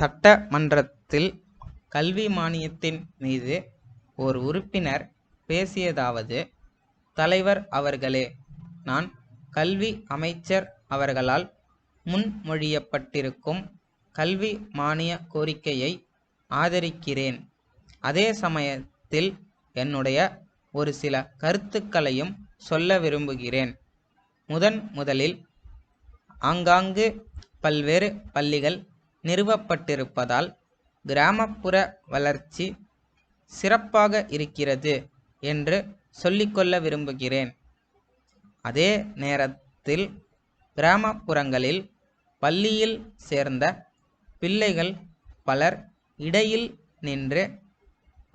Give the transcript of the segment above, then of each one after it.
சட்டமன்றத்தில் கல்வி மானியத்தின் மீது ஓர் உறுப்பினர் பேசியதாவது: தலைவர் அவர்களே, நான் கல்வி அமைச்சர் அவர்களால் முன்மொழியப்பட்டிருக்கும் கல்வி மானிய கோரிக்கையை ஆதரிக்கிறேன். அதே சமயத்தில் என்னுடைய ஒரு சில கருத்துக்களையும் சொல்ல விரும்புகிறேன். முதலில் ஆங்காங்கு பல்வேறு பள்ளிகள் நிறுவப்பட்டிருப்பதால் கிராமப்புற வளர்ச்சி சிறப்பாக இருக்கிறது என்று சொல்லிக்கொள்ள விரும்புகிறேன். அதே நேரத்தில் கிராமப்புறங்களில் பள்ளியில் சேர்ந்த பிள்ளைகள் பலர் இடையில் நின்று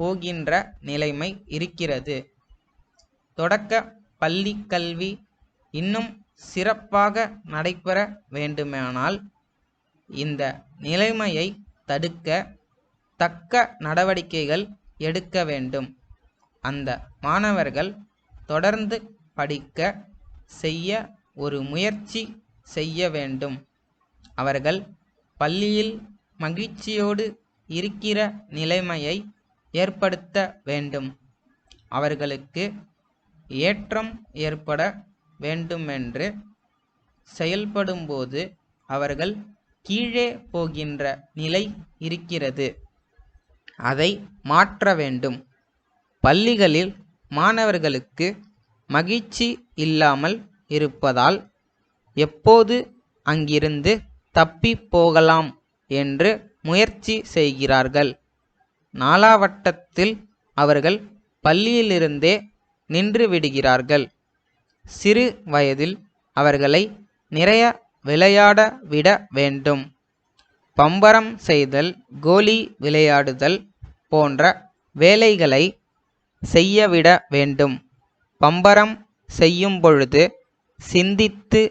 போகின்ற நிலைமை இருக்கிறது. தொடக்க பள்ளி கல்வி இன்னும் சிறப்பாக நடைபெற வேண்டுமானால் இந்த நிலைமையை தடுக்க தக்க நடவடிக்கைகள் எடுக்க வேண்டும். அந்த மாணவர்கள் தொடர்ந்து படிக்க செய்ய ஒரு முயற்சி செய்ய வேண்டும். அவர்கள் பள்ளியில் மகிழ்ச்சியோடு இருக்கிற நிலைமையை ஏற்படுத்த வேண்டும். அவர்களுக்கு ஏற்றம் ஏற்பட வேண்டுமென்று செயல்படும்போது அவர்கள் கீழே போகின்ற நிலை இருக்கிறது. அதை மாற்ற வேண்டும். பள்ளிகளில் மாணவர்களுக்கு மகிழ்ச்சி இல்லாமல் இருப்பதால் எப்போது அங்கிருந்து தப்பி போகலாம் என்று முயற்சி செய்கிறார்கள். நாளாவட்டத்தில் அவர்கள் பள்ளியிலிருந்தே நின்று விடுகிறார்கள். சிறு வயதில் அவர்களை நிறைய விளையாட விட வேண்டும். பம்பரம் செய்தல், கோலி விளையாடுதல் போன்ற வேலைகளை செய்யவிட வேண்டும். பம்பரம் செய்யும் பொழுது சிந்தித்து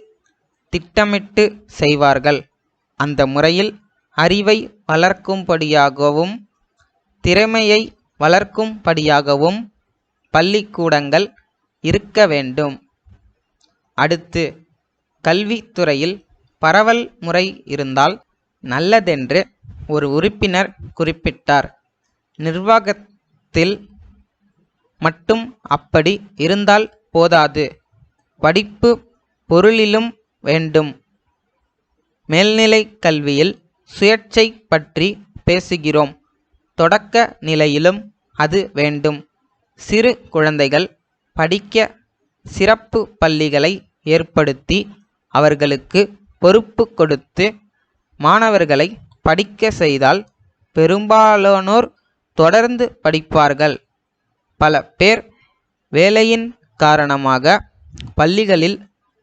திட்டமிட்டு செய்வார்கள். அந்த முறையில் அறிவை வளர்க்கும்படியாகவும் திறமையை வளர்க்கும்படியாகவும் பள்ளிக்கூடங்கள் இருக்க வேண்டும். அடுத்து, கல்வித்துறையில் பரவல் முறை இருந்தால் நல்லதென்று ஒரு உறுப்பினர் குறிப்பிட்டார். நிர்வாகத்தில் மட்டும் அப்படி இருந்தால் போதாது, படிப்பு பொருளிலும் வேண்டும். மேல்நிலை கல்வியில் சுயேட்சை பற்றி பேசுகிறோம். தொடக்க நிலையிலும் அது வேண்டும். சிறு குழந்தைகள் படிக்க சிறப்பு பள்ளிகளை ஏற்படுத்தி அவர்களுக்கு பொறுப்பு கொடுத்து மாணவர்களை படிக்க செய்தால் பெரும்பாலானோர் தொடர்ந்து படிப்பார்கள். பல பேர் வேலையின் காரணமாக பள்ளிகளில்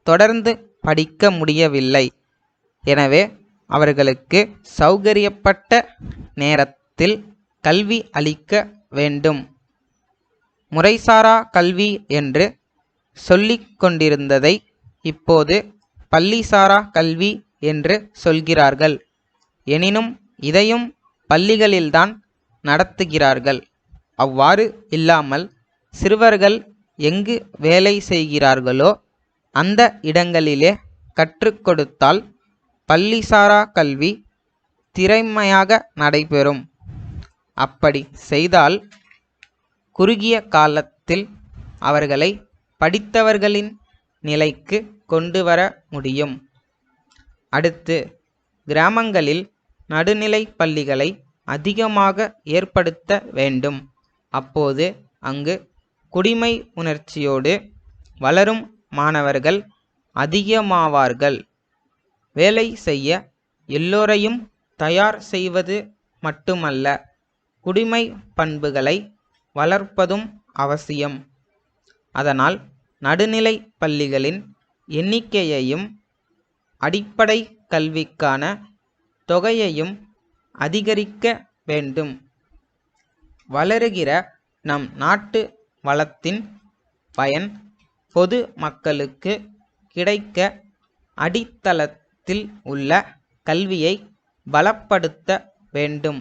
தொடர்ந்து படிக்க முடியவில்லை. எனவே அவர்களுக்கு சௌகரியப்பட்ட நேரத்தில் கல்வி அளிக்க வேண்டும். முறைசாரா கல்வி என்று சொல்லிக் கொண்டிருந்ததை இப்போது பள்ளிசாரா கல்வி என்று சொல்கிறார்கள். எனினும் இதையும் பள்ளிகளில்தான் நடத்துகிறார்கள். அவ்வாறு இல்லாமல் சிறுவர்கள் எங்கு வேலை செய்கிறார்களோ அந்த இடங்களிலே கற்றுக் கொடுத்தால் பள்ளிசாரா கல்வி திறமையாக நடைபெறும். அப்படி செய்தால் குறுகிய காலத்தில் அவர்களை படித்தவர்களின் நிலைக்கு கொண்டு வர முடியும். அடுத்து, கிராமங்களில் நடுநிலை பள்ளிகளை அதிகமாக ஏற்படுத்த வேண்டும். அப்போது அங்கு குடிமை உணர்ச்சியோடு வளரும் மாணவர்கள் அதிகமாவார்கள். வேலை செய்ய எல்லோரையும் தயார் செய்வது மட்டுமல்ல, குடிமை பண்புகளை வளர்ப்பதும் அவசியம். அதனால் நடுநிலை பள்ளிகளின் எண்ணிக்கையையும் அடிப்படை கல்விக்கான தொகையையும் அதிகரிக்க வேண்டும். வளருகிற நம் நாட்டு வளத்தின் பயன் பொது மக்களுக்கு கிடைக்க அடித்தளத்தில் உள்ள கல்வியை பலப்படுத்த வேண்டும்.